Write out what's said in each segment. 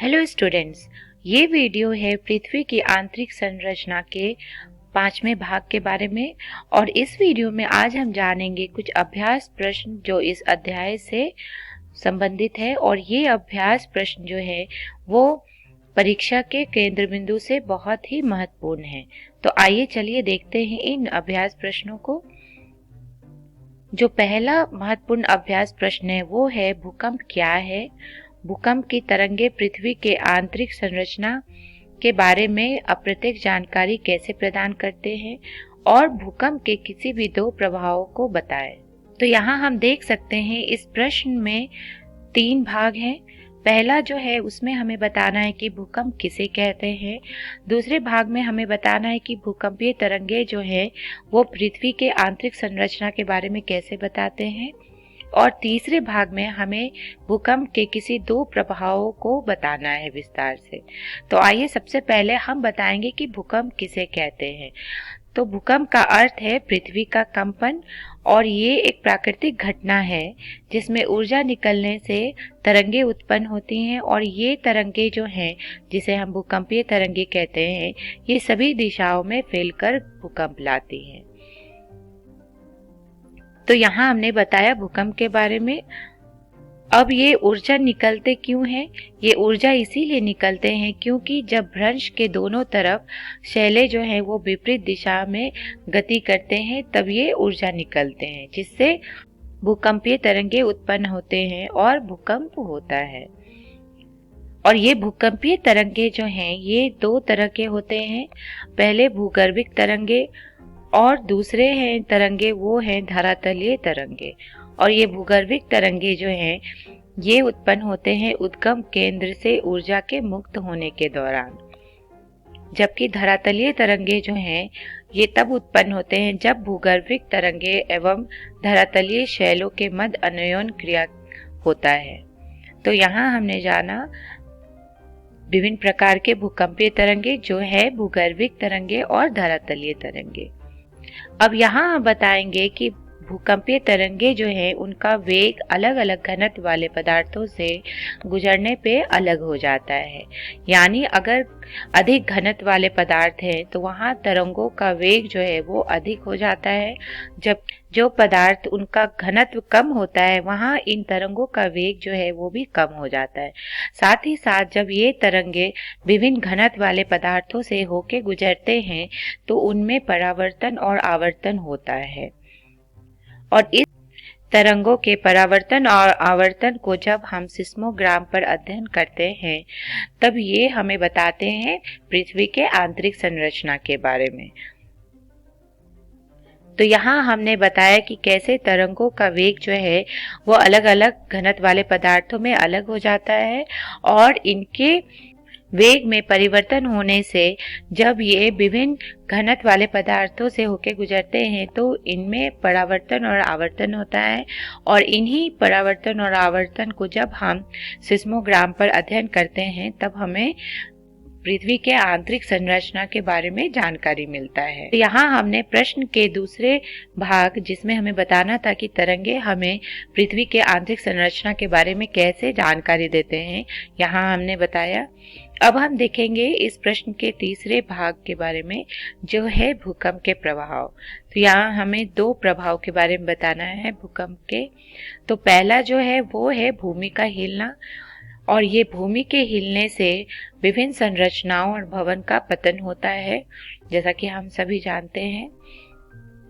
Hello students, ये video है पृथ्वी की आंतरिक संरचना के 5वें भाग के बारे में। और इस वीडियो में आज हम जानेंगे कुछ अभ्यास प्रश्न जो इस अध्याय से संबंधित है। और ये अभ्यास प्रश्न जो है वो परीक्षा के केंद्र बिंदु से बहुत ही महत्वपूर्ण है। तो आइए चलिए देखते हैं इन अभ्यास प्रश्नों को। जो पहला महत्वपूर्ण अभ्यास प्रश्न है वो है भूकंप क्या है। भूकंप की तरंगे पृथ्वी के आंतरिक संरचना के बारे में अप्रत्यक्ष जानकारी कैसे प्रदान करते हैं और भूकंप के किसी भी दो प्रभावों को बताएं। तो यहाँ हम देख सकते हैं इस प्रश्न में 3 भाग हैं। पहला जो है उसमें हमें बताना है कि भूकंप किसे कहते हैं। दूसरे भाग में हमें बताना है कि भूकंपीय तरंगे जो है वो पृथ्वी के आंतरिक संरचना के बारे में कैसे बताते हैं। और तीसरे भाग में हमें भूकंप के किसी दो प्रभावों को बताना है विस्तार से। तो आइए सबसे पहले हम बताएंगे कि भूकंप किसे कहते हैं। तो भूकंप का अर्थ है पृथ्वी का कंपन, और ये एक प्राकृतिक घटना है जिसमें ऊर्जा निकलने से तरंगे उत्पन्न होती हैं। और ये तरंगे जो हैं जिसे हम भूकंपीय तरंगे कहते हैं, ये सभी दिशाओं में फैलकर भूकंप लाती हैं। तो यहाँ हमने बताया भूकंप के बारे में। अब ये ऊर्जा निकलते क्यों हैं? ये ऊर्जा इसीलिए निकलते हैं क्योंकि जब भ्रंश के दोनों तरफ शैले जो हैं वो विपरीत दिशा में गति करते हैं तब ये ऊर्जा निकलते हैं, जिससे भूकंपीय तरंगे उत्पन्न होते हैं और भूकंप होता है। और ये भूकंपीय तरंगे जो हैं ये 2 तरह के होते हैं। पहले भूगर्भिक तरंगे और दूसरे हैं तरंगे वो हैं धरातलीय तरंगे। और ये भूगर्भिक तरंगे जो हैं ये उत्पन्न होते हैं उद्गम केंद्र से ऊर्जा के मुक्त होने के दौरान, जबकि धरातलीय तरंगे जो हैं ये तब उत्पन्न होते हैं जब भूगर्भिक तरंगे एवं धरातलीय शैलों के मध्य अन्योन्य क्रिया होता है। तो यहाँ हमने जाना विभिन्न प्रकार के भूकंपीय तरंगे जो है भूगर्भिक तरंगे और धरातलीय तरंगे। अब यहाँ हम बताएंगे कि भूकंपीय तरंगे जो हैं उनका वेग अलग अलग घनत्व वाले पदार्थों से गुजरने पे अलग हो जाता है। यानी अगर अधिक घनत्व वाले पदार्थ हैं तो वहाँ तरंगों का वेग जो है वो अधिक हो जाता है, जब जो पदार्थ उनका घनत्व कम होता है वहाँ इन तरंगों का वेग जो है वो भी कम हो जाता है। साथ ही साथ जब ये तरंगे विभिन्न घनत्व वाले पदार्थों से होके गुजरते हैं तो उनमें परावर्तन और आवर्तन होता है। और इस तरंगों के परावर्तन और आवर्तन को जब हम सिस्मोग्राम पर अध्ययन करते हैं तब ये हमें बताते हैं पृथ्वी के आंतरिक संरचना के बारे में। तो यहाँ हमने बताया कि कैसे तरंगों का वेग जो है वो अलग अलग घनत्व वाले पदार्थों में अलग हो जाता है, और इनके वेग में परिवर्तन होने से जब ये विभिन्न घनत्व वाले पदार्थों से होकर गुजरते हैं तो इनमें परावर्तन और आवर्तन होता है। और इन्हीं परावर्तन और आवर्तन को जब हम सिस्मोग्राम पर अध्ययन करते हैं तब हमें पृथ्वी के आंतरिक संरचना के बारे में जानकारी मिलता है। तो यहाँ हमने प्रश्न के दूसरे भाग जिसमें हमें बताना था कि तरंगे हमें पृथ्वी के आंतरिक संरचना के बारे में कैसे जानकारी देते हैं, यहाँ हमने बताया। अब हम देखेंगे इस प्रश्न के तीसरे भाग के बारे में जो है भूकंप के प्रभाव। तो यहाँ हमें 2 प्रभाव के बारे में बताना है भूकंप के। तो पहला जो है वो है भूमि का हिलना, और ये भूमि के हिलने से विभिन्न संरचनाओं और भवन का पतन होता है, जैसा कि हम सभी जानते हैं।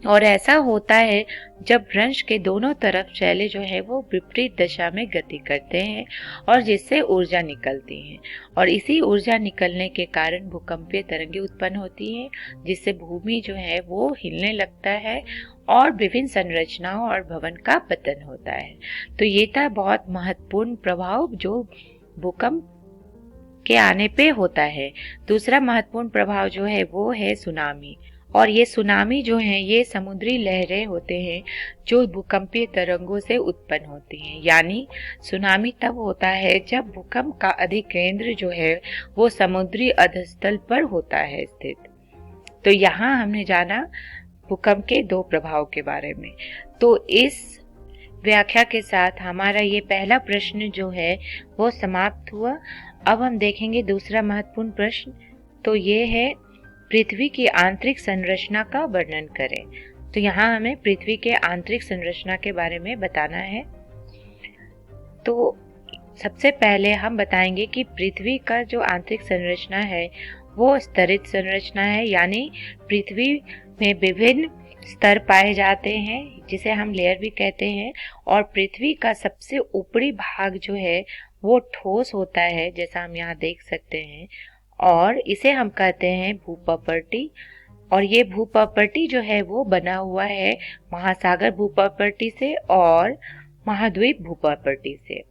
और ऐसा होता है जब भ्रंश के दोनों तरफ शैलें जो है वो विपरीत दिशा में गति करते हैं और जिससे ऊर्जा निकलती है। और इसी ऊर्जा निकलने के कारण भूकंपीय तरंगे उत्पन्न होती हैं, जिससे भूमि जो है वो हिलने लगता है और विभिन्न संरचनाओं और भवन का पतन होता है। तो ये था बहुत महत्वपूर्ण प्रभाव जो भूकंप के आने पे होता है। दूसरा महत्वपूर्ण प्रभाव जो है वो है सुनामी। और ये सुनामी जो है ये समुद्री लहरें होते हैं जो भूकंपीय तरंगों से उत्पन्न होती हैं। यानी सुनामी तब होता है जब भूकंप का अधिकेंद्र जो है वो समुद्री अधस्तल पर होता है स्थित। तो यहाँ हमने जाना भूकंप के 2 प्रभाव के बारे में। तो इस व्याख्या के साथ हमारा ये पहला प्रश्न जो है वो समाप्त हुआ। अब हम देखेंगे दूसरा महत्वपूर्ण प्रश्न, तो ये है पृथ्वी की आंतरिक संरचना का वर्णन करें। तो यहाँ हमें पृथ्वी के आंतरिक संरचना के बारे में बताना है। तो सबसे पहले हम बताएंगे कि पृथ्वी का जो आंतरिक संरचना है वो स्तरित संरचना है, यानी पृथ्वी में विभिन्न स्तर पाए जाते हैं जिसे हम लेयर भी कहते हैं। और पृथ्वी का सबसे ऊपरी भाग जो है वो ठोस होता है, जैसा हम यहाँ देख सकते हैं, और इसे हम कहते हैं भूप्रपट्टी। और ये भूप्रपट्टी जो है वो बना हुआ है महासागर भूप्रपट्टी से और महाद्वीप भूप्रपट्टी से,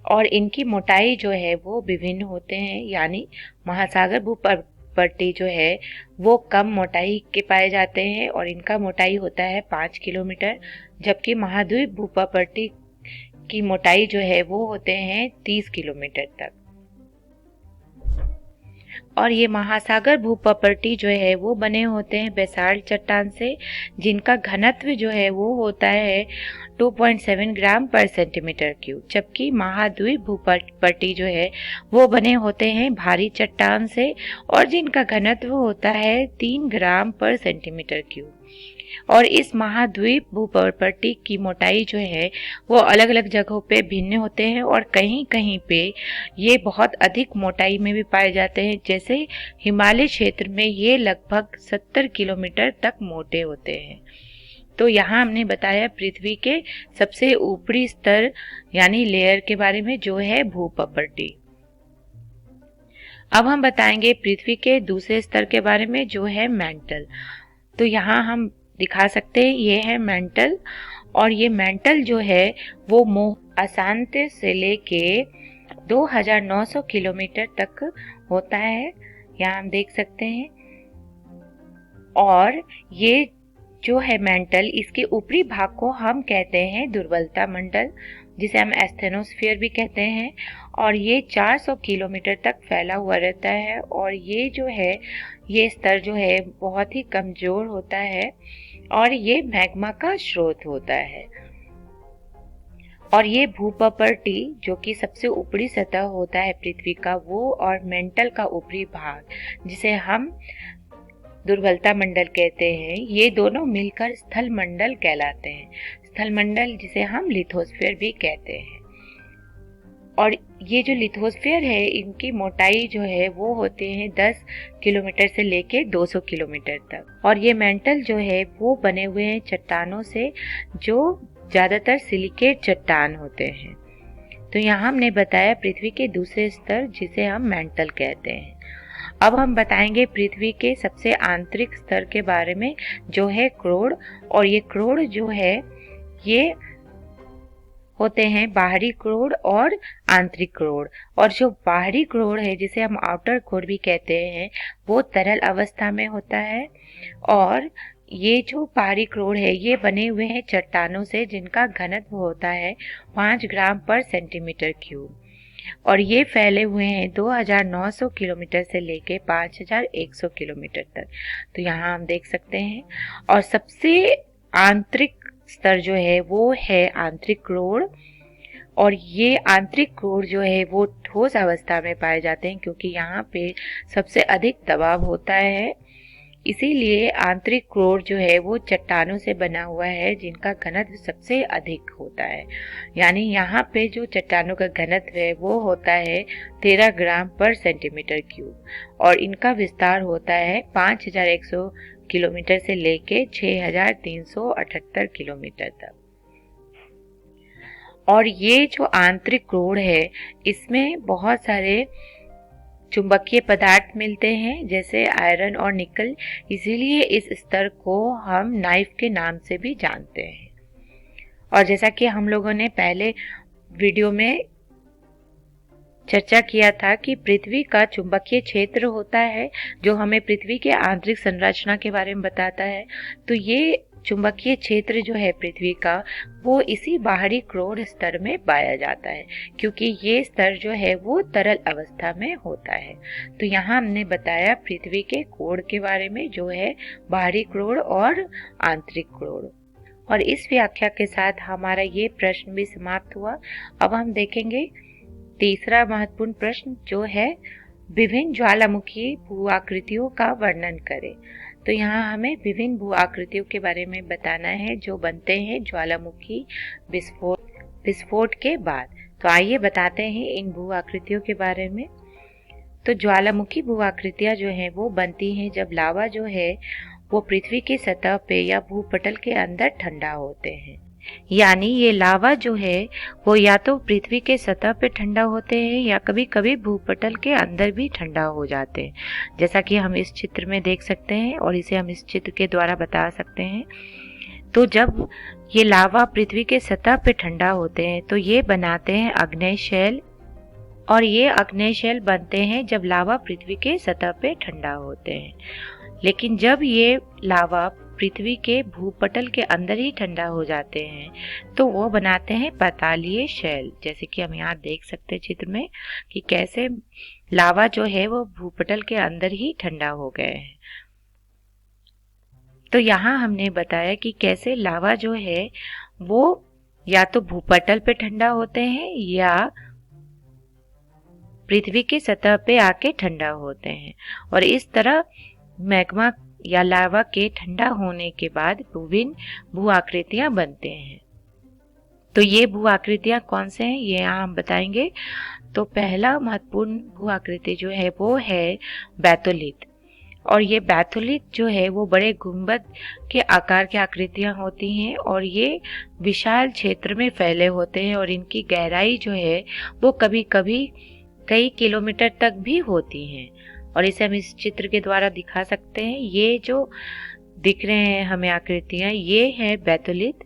और इनकी मोटाई जो है वो विभिन्न होते हैं। यानी महासागर भूप्रपट्टी जो है वो कम मोटाई के पाए जाते हैं और इनका मोटाई होता है 5 किलोमीटर, जबकि महाद्वीप भूप्रपट्टी की मोटाई जो है वो होते हैं 30 किलोमीटर तक। और ये महासागर भूप्रपट्टी जो है वो बने होते हैं बेसाल्ट चट्टान से, जिनका घनत्व जो है वो होता है 2.7 ग्राम पर सेंटीमीटर क्यूब, जबकि महाद्वीप भूप्रपट्टी जो है वो बने होते हैं भारी चट्टान से और जिनका घनत्व होता है 3 ग्राम पर सेंटीमीटर क्यूब। और इस महाद्वीप भूप्रपट्टी की मोटाई जो है वो अलग अलग जगहों पे भिन्न होते हैं और कहीं कहीं पे ये बहुत अधिक मोटाई में भी पाए जाते हैं। जैसे हिमालय क्षेत्र में ये लगभग 70 किलोमीटर तक मोटे होते हैं। तो यहाँ हमने बताया पृथ्वी के सबसे ऊपरी स्तर यानी लेयर के बारे में जो है भूप्रपट्टी। अब हम बताएंगे पृथ्वी के दूसरे स्तर के बारे में जो है मेंटल। तो यहाँ हम दिखा सकते हैं ये है मेंटल, और ये मेंटल जो है वो मोह अशांत से लेके 2900 किलोमीटर तक होता है, यहाँ हम देख सकते हैं। और ये जो है मेंटल, इसके ऊपरी भाग को हम कहते हैं दुर्बलता मंडल, जिसे हम एस्थेनोस्फीयर भी कहते हैं, और ये 400 किलोमीटर तक फैला हुआ रहता है। और ये जो है ये स्तर जो है बहुत ही कमजोर होता है और ये मैग्मा का स्रोत होता है। और ये भूप्रपट्टी जो कि सबसे ऊपरी सतह होता है पृथ्वी का वो, और मेंटल का ऊपरी भाग जिसे हम दुर्बलता मंडल कहते हैं, ये दोनों मिलकर स्थल मंडल कहलाते हैं। स्थल मंडल जिसे हम लिथोस्फीयर भी कहते हैं। और ये जो लिथोस्फीयर है इनकी मोटाई जो है वो होते हैं 10 किलोमीटर से लेके 200 किलोमीटर तक। और ये मेंटल जो है वो बने हुए हैं चट्टानों से जो ज्यादातर सिलिकेट चट्टान होते हैं। तो यहाँ हमने बताया पृथ्वी के दूसरे स्तर जिसे हम मेंटल कहते हैं। अब हम बताएंगे पृथ्वी के सबसे आंतरिक स्तर के बारे में जो है क्रोड़। और ये क्रोड़ जो है ये होते हैं बाहरी क्रोड़ और आंतरिक क्रोड़। और जो बाहरी क्रोड़ है जिसे हम आउटर कोर भी कहते हैं वो तरल अवस्था में होता है। और ये जो बाहरी क्रोड़ है ये बने हुए हैं चट्टानों से जिनका घनत्व होता है 5 ग्राम पर सेंटीमीटर क्यूब। और ये फैले हुए हैं 2900 किलोमीटर से लेके 5100 किलोमीटर तक। तो यहाँ हम देख सकते हैं। और सबसे आंतरिक स्तर जो है वो है आंतरिक क्रोड़। और ये आंतरिक क्रोड़ जो है वो ठोस अवस्था में पाए जाते हैं क्योंकि यहाँ पे सबसे अधिक दबाव होता है। इसीलिए आंतरिक क्रोड़ जो है वो चट्टानों से बना हुआ है जिनका घनत्व सबसे अधिक होता है। यानी यहाँ पे जो चट्टानों का घनत्व है वो होता है 13 ग्राम पर सेंटीमीटर क्यूब। और इनका विस्तार होता है 5100 किलोमीटर से लेके 6378 किलोमीटर तक। और ये जो आंतरिक क्रोड़ है इसमें बहुत सारे चुंबकीय पदार्थ मिलते हैं जैसे आयरन और निकल, इसीलिए इस स्तर को हम नाइफ के नाम से भी जानते हैं। और जैसा कि हम लोगों ने पहले वीडियो में चर्चा किया था कि पृथ्वी का चुंबकीय क्षेत्र होता है जो हमें पृथ्वी के आंतरिक संरचना के बारे में बताता है। तो ये चुंबकीय क्षेत्र जो है पृथ्वी का वो इसी बाहरी क्रोड़ स्तर में पाया जाता है क्योंकि ये स्तर जो है वो तरल अवस्था में होता है। तो यहाँ हमने बताया पृथ्वी के कोण के बारे में जो है बाहरी क्रोड़ और आंतरिक क्रोड़। और इस व्याख्या के साथ हमारा ये प्रश्न भी समाप्त हुआ। अब हम देखेंगे तीसरा महत्वपूर्ण प्रश्न जो है विभिन्न ज्वालामुखी भू आकृतियों का वर्णन करें। तो यहाँ हमें विभिन्न भू आकृतियों के बारे में बताना है जो बनते हैं ज्वालामुखी विस्फोट के बाद। तो आइए बताते हैं इन भू आकृतियों के बारे में। तो ज्वालामुखी भू आकृतियाँ जो हैं वो बनती हैं जब लावा जो है वो पृथ्वी की सतह पे या भूपटल के अंदर ठंडा होते हैं। यानी ये लावा जो है वो या तो पृथ्वी के सतह पे ठंडा होते हैं या कभी कभी भूपटल के अंदर भी ठंडा हो जाते हैं, जैसा कि हम इस चित्र में देख सकते हैं और इसे हम इस चित्र के द्वारा बता सकते हैं। तो जब ये लावा पृथ्वी के सतह पे ठंडा होते हैं तो ये बनाते हैं आग्नेय शैल, और ये आग्नेय शैल बनते हैं जब लावा पृथ्वी के सतह पे ठंडा होते हैं। लेकिन जब ये लावा पृथ्वी के भूपटल के अंदर ही ठंडा हो जाते हैं तो वो बनाते हैं पातालीय शैल, जैसे कि हम यहाँ देख सकते हैं चित्र में कि कैसे लावा जो है वो भूपटल के अंदर ही ठंडा हो गए हैं। तो यहाँ हमने बताया कि कैसे लावा जो है वो या तो भूपटल पे ठंडा होते हैं या पृथ्वी की सतह पे आके ठंडा होते हैं, और इस तरह मैग्मा या लावा के ठंडा होने के बाद विभिन्न भू आकृतियां बनते हैं। तो ये भू आकृतियां कौन से हैं ये यहाँ हम बताएंगे। तो पहला महत्वपूर्ण भू आकृति जो है वो है बैथोलिथ, और ये बैथोलिथ जो है वो बड़े गुंबद के आकार की आकृतियां होती हैं और ये विशाल क्षेत्र में फैले होते हैं और इनकी गहराई जो है वो कभी कभी कई किलोमीटर तक भी होती हैं, और इसे हम इस चित्र के द्वारा दिखा सकते हैं। ये जो दिख रहे हैं हमें आकृतियां ये है बैथोलिथ,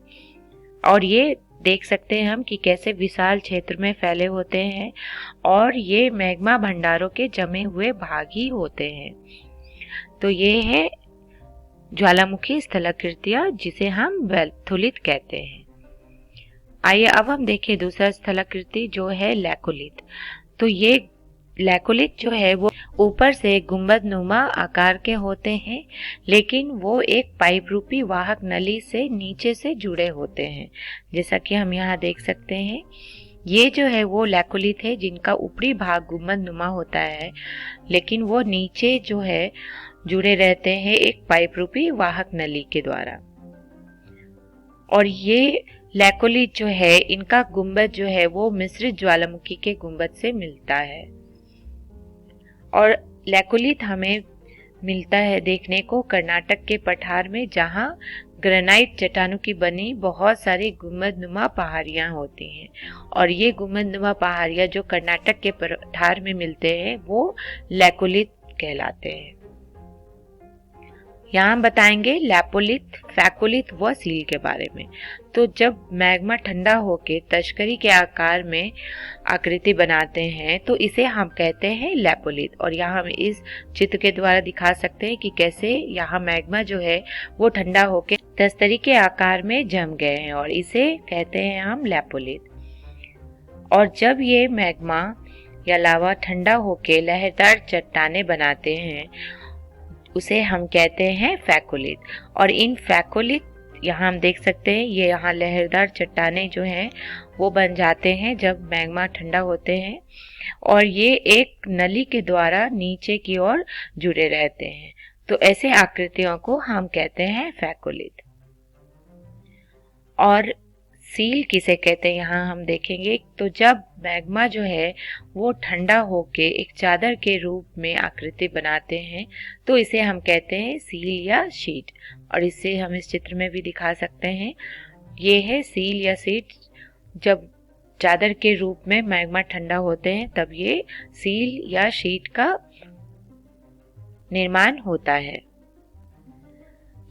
और ये देख सकते हैं हम कि कैसे विशाल क्षेत्र में फैले होते हैं और ये मैग्मा भंडारों के जमे हुए भाग ही होते हैं। तो ये है ज्वालामुखी स्थलाकृतियां जिसे हम बैथोलिथ कहते हैं। आइए अब हम देखें दूसरा स्थलाकृति जो है लैकोलिथ। तो ये लैकोलिथ जो है वो ऊपर से गुंबद नुमा आकार के होते हैं, लेकिन वो एक पाइप रूपी वाहक नली से नीचे से जुड़े होते हैं, जैसा कि हम यहाँ देख सकते हैं। ये जो है वो लैकोलिथ है जिनका ऊपरी भाग गुंबद नुमा होता है, लेकिन वो नीचे जो है जुड़े रहते हैं एक पाइप रूपी वाहक नली के द्वारा। और ये लैकोलिथ जो है इनका गुंबद जो है वो मिश्रित ज्वालामुखी के गुंबद से मिलता है। और लैकोलिथ हमें मिलता है देखने को कर्नाटक के पठार में, जहां ग्रेनाइट चट्टानों की बनी बहुत सारी गुंबदनुमा पहाड़ियां होती हैं, और ये गुंबदनुमा पहाड़ियां जो कर्नाटक के पठार में मिलते हैं वो लैकोलिथ कहलाते हैं। यहाँ हम बताएंगे लैपोलिथ, फैकोलिथ व सील के बारे में। तो जब मैग्मा ठंडा होके तश्करी के आकार में आकृति बनाते हैं तो इसे हम कहते हैं लैपोलिथ, और यहाँ हम इस चित्र के द्वारा दिखा सकते हैं कि कैसे यहाँ मैग्मा जो है वो ठंडा होके तस्तरी के आकार में जम गए हैं, और इसे कहते हैं हम लैपोलिथ। और जब ये मैग्मा या लावा ठंडा होके लहरदार चट्टाने बनाते हैं उसे हम कहते हैं फैकोलिथ। और इन फैकोलिथ यहाँ हम देख सकते हैं ये यहाँ लहरदार चट्टाने जो हैं वो बन जाते हैं जब मैग्मा ठंडा होते हैं, और ये एक नली के द्वारा नीचे की ओर जुड़े रहते हैं। तो ऐसे आकृतियों को हम कहते हैं फैकोलिथ। और सील किसे कहते हैं यहाँ हम देखेंगे। तो जब मैग्मा जो है वो ठंडा होके एक चादर के रूप में आकृति बनाते हैं तो इसे हम कहते हैं सील या शीट, और इसे हम इस चित्र में भी दिखा सकते हैं। ये है सील या शीट। जब चादर के रूप में मैग्मा ठंडा होते हैं तब ये सील या शीट का निर्माण होता है।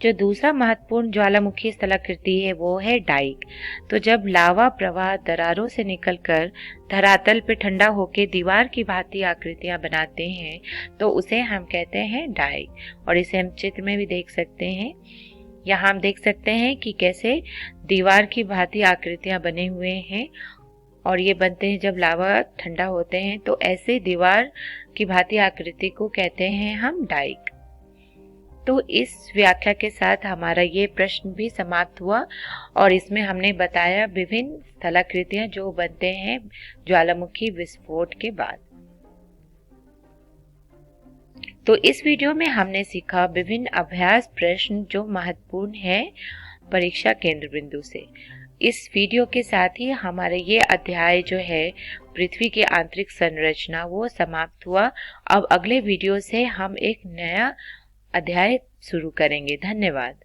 जो दूसरा महत्वपूर्ण ज्वालामुखी स्थलाकृति है वो है डाइक। तो जब लावा प्रवाह दरारों से निकलकर धरातल पे ठंडा होकर दीवार की भांति आकृतियां बनाते हैं तो उसे हम कहते हैं डाइक, और इसे हम चित्र में भी देख सकते हैं। यहाँ हम देख सकते हैं कि कैसे दीवार की भांति आकृतियां बने हुए हैं, और ये बनते हैं जब लावा ठंडा होते हैं। तो ऐसे दीवार की भांति आकृति को कहते हैं हम डाइक। तो इस व्याख्या के साथ हमारा ये प्रश्न भी समाप्त हुआ और इसमें हमने बताया विभिन्न स्थलाकृतियां जो बनते हैं ज्वालामुखी विस्फोट के बाद। तो इस वीडियो में हमने सीखा विभिन्न अभ्यास प्रश्न जो महत्वपूर्ण है परीक्षा केंद्र बिंदु से। इस वीडियो के साथ ही हमारे ये अध्याय जो है पृथ्वी की आंतरिक संरचना वो समाप्त हुआ। अब अगले वीडियो से हम एक नया अध्याय शुरू करेंगे। धन्यवाद।